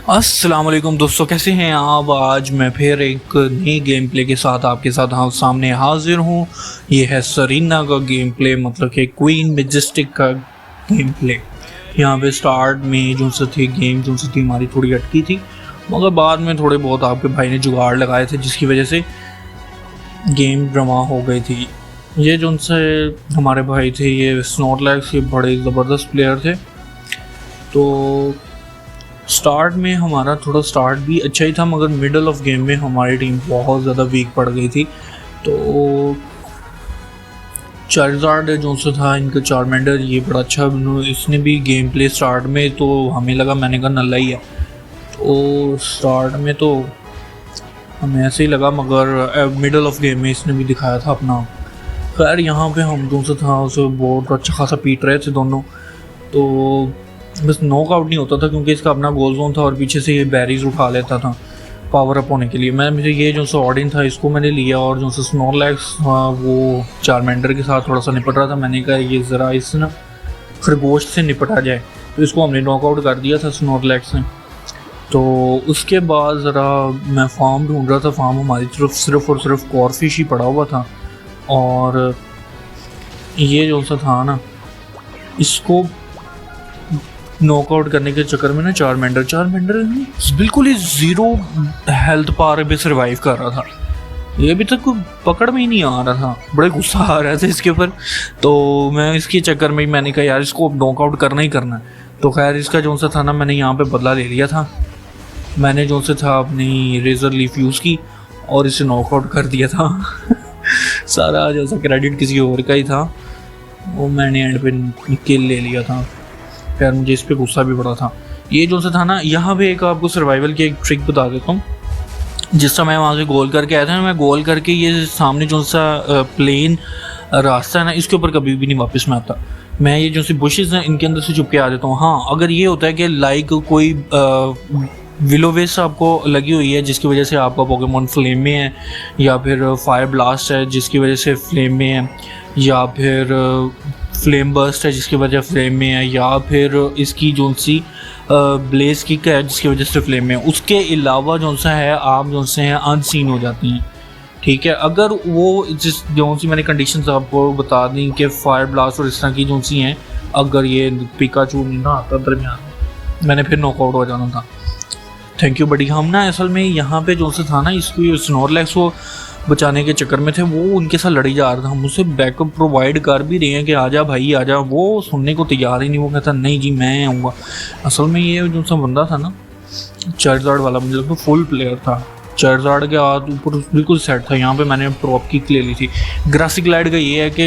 अस्सलाम वालेकुम दोस्तों, कैसे हैं आप। आज मैं फिर एक नई गेम प्ले के साथ आपके साथ सामने हाजिर हूँ। ये है सरीना का गेम प्ले, मतलब कि क्वीन मैजेस्टिक का गेम प्ले। यहाँ पे स्टार्ट में जो सी थी गेम जो सी थी हमारी थोड़ी अटकी थी, मगर बाद में थोड़े बहुत आपके भाई ने जुगाड़ लगाए थे जिसकी वजह से गेम ड्रामा हो गई थी। ये जो उनसे हमारे भाई थे, ये स्नॉर्लैक्स, ये बड़े ज़बरदस्त प्लेयर थे। तो स्टार्ट में हमारा थोड़ा स्टार्ट भी अच्छा ही था, मगर मिडल ऑफ गेम में हमारी टीम बहुत ज़्यादा वीक पड़ गई थी। तो चार्जार्ड जो सा था इनका चार्मेंडर, ये बड़ा अच्छा इसने भी गेम प्ले स्टार्ट में तो हमें लगा, मैंने कहा नल्ला ही है। तो स्टार्ट में तो हमें ऐसे ही लगा, मगर मिडल ऑफ गेम में इसने भी दिखाया था अपना। खैर यहाँ पे हम जो सा था उसे बहुत अच्छा खासा पीट रहे थे दोनों। तो बस नॉक आउट नहीं होता था क्योंकि इसका अपना गोल जोन था और पीछे से ये बैरीज उठा लेता था पावर अप होने के लिए। मुझे ये जो सा ऑडिन था इसको मैंने लिया, और जो सा स्नॉर्लैक्स था वो चार्मेंडर के साथ थोड़ा सा निपट रहा था। मैंने कहा ये ज़रा इस ना खरगोश से निपटा जाए, तो इसको हमने नॉकआउट कर दिया था स्नॉर्लैक्स ने। तो उसके बाद ज़रा मैं फार्म ढूंढ रहा था, फार्म हमारी तरफ सिर्फ और सिर्फ कॉरफिश ही पड़ा हुआ था। और ये जो सा था ना, इसको नॉकआउट करने के चक्कर में ना चार्मेंडर बिल्कुल ही ज़ीरो हेल्थ पार पे सर्वाइव कर रहा था। ये अभी तक पकड़ में ही नहीं आ रहा था, बड़े गुस्सा आ रहा था इसके ऊपर। तो मैं इसके चक्कर में मैंने कहा यार इसको नॉकआउट करना ही करना है। तो खैर इसका जो सा था ना, मैंने यहाँ पे बदला ले लिया था। मैंने जो सा था अपनी रेजर लीफ यूज़ की और इसे नॉकआउट कर दिया था। सारा जो सा क्रेडिट किसी और का ही था, वो मैंने एंड पे किल ले लिया था। यार मुझे इस पे गुस्सा भी बड़ा था। ये जो सा था ना, यहाँ पे एक आपको सर्वाइवल की एक ट्रिक बता देता हूँ। जिस समय वहाँ से गोल करके आया था ना, मैं गोल करके ये सामने जो सा प्लेन रास्ता है ना, इसके ऊपर कभी भी नहीं वापस में आता। मैं ये जो सी बुशेस हैं इनके अंदर से चुप के आ जाता हूँ। हाँ, अगर ये होता है कि लाइक कोई विलोवेस आपको लगी हुई है जिसकी वजह से आपका पोकेमॉन फ्लेम में है, या फिर फायर ब्लास्ट है जिसकी वजह से फ्लेम में है, या फिर फ्लेम बर्स्ट है जिसकी वजह फ्लेम में है, या फिर इसकी जो सी ब्लेज किक है जिसकी वजह से फ्लेम में है, उसके अलावा जो सा है आप जो से हैं अनसीन हो जाती हैं। ठीक है, अगर वो जिस जो सी मैंने कंडीशंस आपको बता दी कि फायर ब्लास्ट और इस तरह की जो सी हैं, अगर ये पिकाचू नहीं ना आता दरमियान, मैंने फिर नॉकआउट हो जाना था। Thank you buddy. हम ना असल में यहाँ पे जो सा था ना, इसको स्नॉर्लैक्स को बचाने के चक्कर में थे, वो उनके साथ लड़ी जा रहा था। हम उसे बैकअप प्रोवाइड कर भी रहे हैं कि आजा भाई आजा, वो सुनने को तैयार ही नहीं। वो कहता नहीं जी मैं आऊँगा। असल में ये जो सा बंदा था ना, चार्जार्ड वाला, मुझे लगता फुल प्लेयर था। चार्जार्ड के हाथ ऊपर बिल्कुल सेट था। यहाँ पे मैंने ड्रॉप किक ले ली थी। ग्रासी ग्लाइड का ये है कि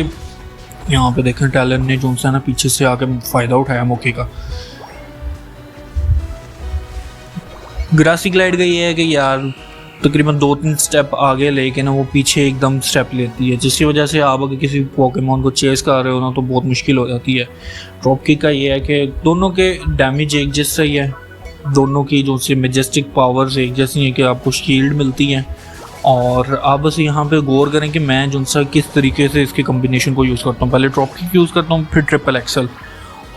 यहाँ पे देखें टैलेंट ने जो सा ना पीछे से आके फ़ायदा उठाया मौके का। ग्रासी ग्लाइड का ये है कि यार तकरीबन 2-3 स्टेप आगे लेके ना वो पीछे एकदम स्टेप लेती है, जिसकी वजह से आप अगर किसी पोकेमॉन को चेस कर रहे हो ना तो बहुत मुश्किल हो जाती है। ड्रॉप किक का ये है कि दोनों के डैमेज एक जैसा ही है, दोनों की जो सी मैजेस्टिक पावर्स एक जैसी हैं कि आपको शील्ड मिलती है। और आप बस यहाँ पे गौर करें कि मैं जो सा किस तरीके से इसके कम्बिनेशन को यूज़ करता हूँ। पहले ड्रॉप किक यूज़ करता हूँ, फिर ट्रिपल एक्सल,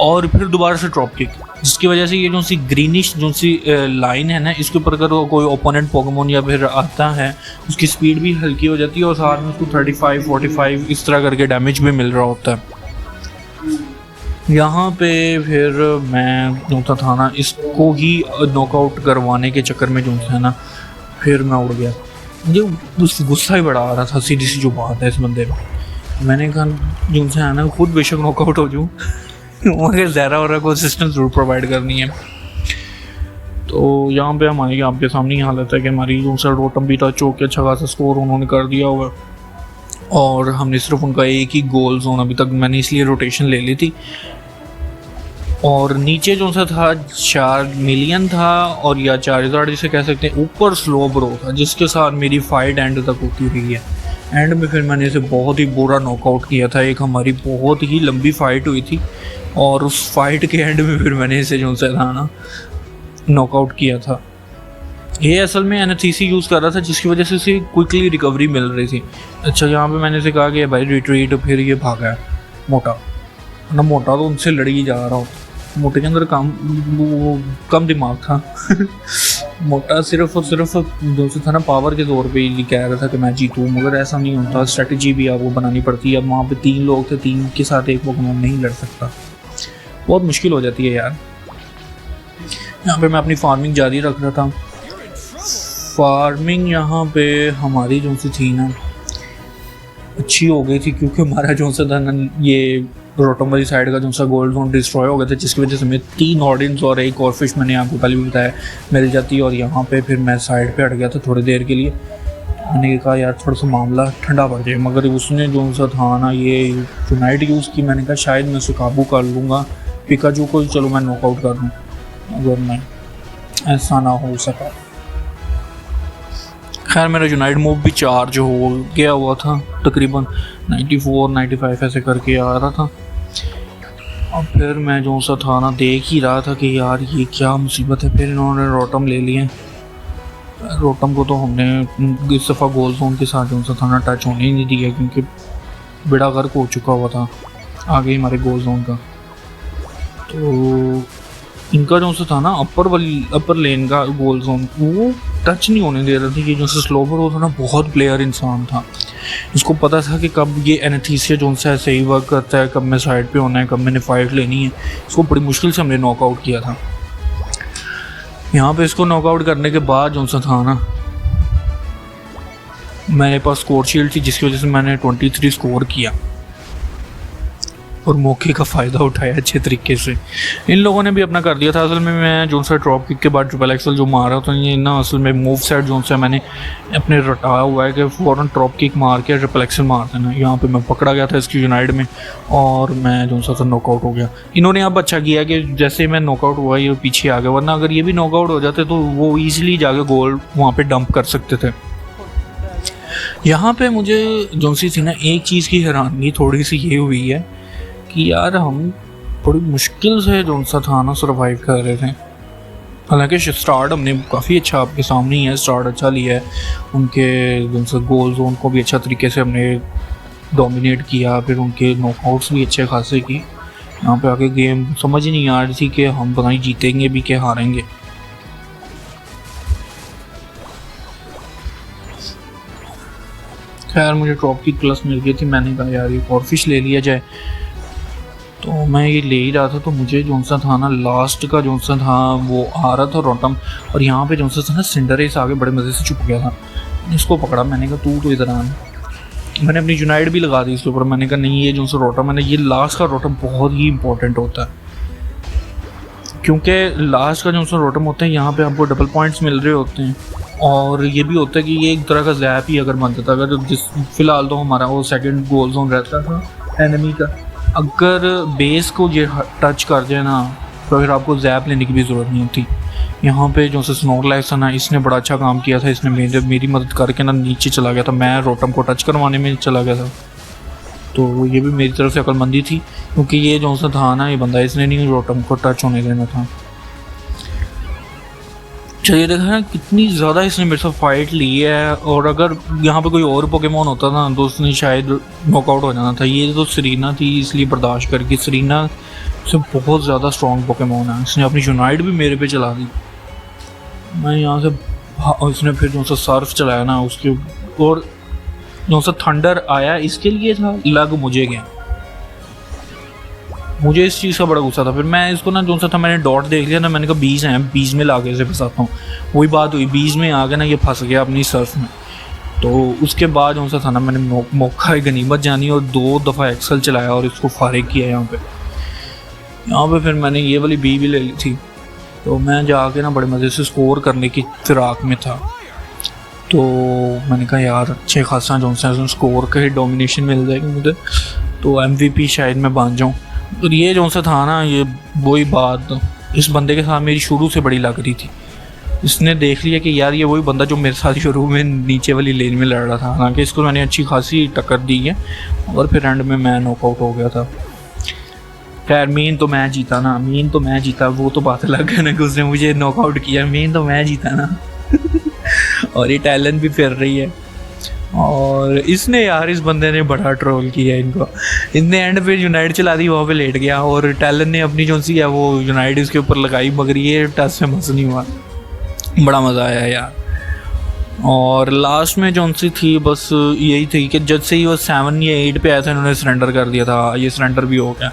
और फिर दोबारा से ड्रॉप किक, जिसकी वजह से ये जो सी ग्रीनिश जो सी लाइन है ना, इसके ऊपर अगर कोई ओपोनेंट पोकेमॉन या फिर आता है उसकी स्पीड भी हल्की हो जाती है और साथ में उसको 35-45 इस तरह करके डैमेज भी मिल रहा होता है। यहाँ पे फिर मैं जो था ना, इसको ही नॉकआउट करवाने के चक्कर में जो है ना, फिर मैं उड़ गया। मुझे गुस्सा ही बड़ा आ रहा था, सीधी सी जो बात है इस बंदे में। मैंने कहा जो है ना, खुद बेशक नॉकआउट हो जाऊँ मगर ज़रा और को असिस्टेंस ज़रूर प्रोवाइड करनी है। तो यहाँ पे हमारी आपके सामने हालत है कि हमारी जो सर रोटम भी था चौक के अच्छा खासा स्कोर उन्होंने कर दिया हुआ, और हमने सिर्फ उनका एक ही गोल जोन अभी तक, मैंने इसलिए रोटेशन ले ली थी। और नीचे जो सा था 4 मिलियन था, और या 4000 जिसे कह सकते हैं, ऊपर स्लो ब्रो था जिसके साथ मेरी फाइट एंड तक होती रही है। एंड में फिर मैंने इसे बहुत ही बुरा नॉकआउट किया था। एक हमारी बहुत ही लंबी फाइट हुई थी और उस फाइट के एंड में फिर मैंने इसे जो सा था ना नॉकआउट किया था। ये असल में एनएचसीसी यूज़ कर रहा था जिसकी वजह से इसे क्विकली रिकवरी मिल रही थी। अच्छा, यहाँ पे मैंने इसे कहा कि भाई रिट्रीट, फिर ये भागा है मोटा ना, मोटा तो उनसे लड़ी जा रहा हो। मोटे के अंदर वो कम दिमाग था। मोटा सिर्फ और सिर्फ जो से था ना पावर के तौर पे ही कह रहा था कि मैं जीतूँ, मगर ऐसा नहीं होता। स्ट्रेटजी भी आपको बनानी पड़ती है। अब वहाँ पे 3 लोग थे, 3 के साथ एक पोकेमॉन नहीं लड़ सकता, बहुत मुश्किल हो जाती है यार। यहाँ पे मैं अपनी फार्मिंग जारी रख रहा था। फार्मिंग यहाँ पे हमारी जो सी थी ना अच्छी हो गई थी, क्योंकि हमारा जो सा था ना ये रोटम वाली साइड का जो सा गोल्ड जोन डिस्ट्रॉय हो गया था, जिसकी वजह से मैं 3 ऑर्डिन्स और एक और फिश मैंने आपको पहले भी बताया मिल जाती। और यहाँ पे फिर मैं साइड पे हट गया था थोड़ी देर के लिए। मैंने कहा यार थोड़ा सा मामला ठंडा पड़ जाए, मगर उसने जो सा था ना ये यूनाइट यूज़ की। मैंने कहा शायद मैं उसे काबू कर लूँगा, पिकाचू को चलो मैं नॉकआउट कर दूँ, अगर मैं ऐसा ना हो सका। खैर मेरा यूनाइट मूव भी चार्ज हो गया हुआ था, तकरीबन 94-95 ऐसे करके आ रहा था। अब फिर मैं जो सा था ना देख ही रहा था कि यार ये क्या मुसीबत है। फिर इन्होंने रोटम ले लिए। रोटम को तो हमने इस दफ़ा गोल जोन के साथ जो सा था ना टच होने ही नहीं दिया, क्योंकि बेड़ा गर्क हो चुका हुआ था आगे ही हमारे गोल जोन का। तो इनका जो सा था ना अपर लेन का गोल जोन वो टच नहीं होने दे रहा था। ये जो सा स्लोबर वो था ना बहुत प्लेयर इंसान था, इसको पता था कि कब ये एनेस्थीसिया जो सा सही वर्क करता है, कब मैं साइड पे होना है, कब मैंने फाइट लेनी है। इसको बड़ी मुश्किल से हमने नॉकआउट किया था। यहाँ पे इसको नॉकआउट करने के बाद जो सा था ना मेरे पास स्कोर शील्ड थी, जिसकी वजह से मैंने 23 स्कोर किया और मौके का फ़ायदा उठाया अच्छे तरीके से। इन लोगों ने भी अपना कर दिया था। असल में मैं जो सा ड्रॉप किक के बाद ट्रिपल एक्सल जो मारा था ये ना असल में मूव सेट जो सा मैंने अपने रटाया हुआ है कि फ़ौरन ड्रॉप किक मार के ट्रिपल एक्सल मार देना। यहाँ पे मैं पकड़ा गया था इसकी यूनाइट में और मैं जो सा नॉकआउट हो गया। इन्होंने अब अच्छा किया कि जैसे मैं नॉकआउट हुआ ये पीछे आ गया, वरना अगर ये भी नॉकआउट हो जाते तो वो ईजिली जाके गोल वहाँ पर डंप कर सकते थे। यहाँ पर मुझे जो सी थी ना एक चीज़ की हैरानी थोड़ी सी ये हुई है कि यार हम बड़ी मुश्किल से जो सा था ना सर्वाइव कर रहे थे। हालांकि स्टार्ट हमने काफ़ी अच्छा आपके सामने ही है, स्टार्ट अच्छा लिया है। उनके जो सा गोल जोन को भी अच्छा तरीके से हमने डोमिनेट किया, फिर उनके नॉकआउट्स भी अच्छे खासे की। यहाँ पे आके गेम समझ ही नहीं आ रही थी कि हम पता नहीं जीतेंगे भी कि हारेंगे। खैर मुझे ड्रॉप की प्लस मिल गई थी। मैंने कहा यार एक और फिश ले लिया जाए, तो मैं ये ले ही रहा था। तो मुझे जो सा था ना लास्ट का जो सा था वो आ रहा था रोटम, और यहाँ पे जो सा था ना सिंडरेस आगे बड़े मज़े से छुप गया था। इसको पकड़ा, मैंने कहा तू तो इधर आ। मैंने अपनी यूनाइट भी लगा दी इसके ऊपर। मैंने कहा नहीं ये जो सा रोटम है ना ये लास्ट का रोटम बहुत ही इंपॉर्टेंट होता है, क्योंकि लास्ट का जो सा रोटम होता है यहाँ पे आपको डबल पॉइंट्स मिल रहे होते हैं। और ये भी होता है कि ये एक तरह का जैप ही अगर बनता था। अगर जिस फिलहाल तो हमारा वो सेकंड गोल जोन रहता था एनिमी का, अगर बेस को ये टच कर जाए ना तो फिर आपको जैप लेने की भी ज़रूरत नहीं होती। यहाँ पे जो स्नोरलैक्स है ना इसने बड़ा अच्छा काम किया था। इसने मेरी मदद करके ना नीचे चला गया था, मैं रोटम को टच करवाने में चला गया था। तो ये भी मेरी तरफ से अक्लमंदी थी, क्योंकि ये जो सा था ना ये बंदा इसने नहीं रोटम को टच होने देना था। चलिए देखा ना कितनी ज़्यादा इसने मेरे साथ फाइट ली है। और अगर यहाँ पे कोई और पोकेमॉन होता ना तो उसने शायद नॉकआउट हो जाना था। ये तो सरीना थी इसलिए बर्दाश्त करके। सरीना से बहुत ज़्यादा स्ट्रॉन्ग पोकेमॉन है। इसने अपनी यूनाइट भी मेरे पे चला दी। मैं यहाँ से इसने फिर जो सा सर्फ चलाया ना उसके, और जो सा थंडर आया इसके लिए था, लग मुझे गया। मुझे इस चीज़ का बड़ा गुस्सा था। फिर मैं इसको ना जो सा था मैंने डॉट देख लिया ना, मैंने कहा 20 हैं, 20 में ला के इसे फंसाता हूँ। वही बात हुई, 20 में आ गया ना ये फंस गया अपनी सर्फ में। तो उसके बाद जो सा था ना मैंने मौका गनीमत जानी और 2 दफ़ा एक्सल चलाया और इसको फारिग किया। यहाँ पे फिर मैंने ये वाली बी भी ले ली थी। तो मैं जाके ना बड़े मज़े से स्कोर करने की फिराक में था। तो मैंने कहा यार अच्छे खासा जो सा स्कोर का ही डोमिनेशन मिल जाएगी मुझे, तो MVP शायद मैं बन जाऊँ। और ये जो सा था ना ये वही बात इस बंदे के साथ मेरी शुरू से बड़ी लग रही थी। इसने देख लिया कि यार ये वही बंदा जो मेरे साथ शुरू में नीचे वाली लेन में लड़ रहा था। हालांकि इसको मैंने अच्छी खासी टक्कर दी है और फिर एंड में मैं नॉकआउट हो गया था। खैर मेन तो मैं जीता ना, मेन तो मैं जीता, वो तो बात अलग है ना कि उसने मुझे नॉकआउट किया। मेन तो मैं जीता ना और ये टैलेंट भी फिर रही है। और इसने यार इस बंदे ने बड़ा ट्रोल किया इनको। इसने एंड पे यूनाइट चला दी, वहाँ पे लेट गया और टैलन ने अपनी जो सी है वो यूनाइट इसके ऊपर लगाई, मगर ये टच से मस नहीं हुआ। बड़ा मज़ा आया यार। और लास्ट में जो सी थी बस यही थी कि जब से ही वो 7 या 8 पे आया था इन्होंने सरेंडर कर दिया था, ये सरेंडर भी हो गया।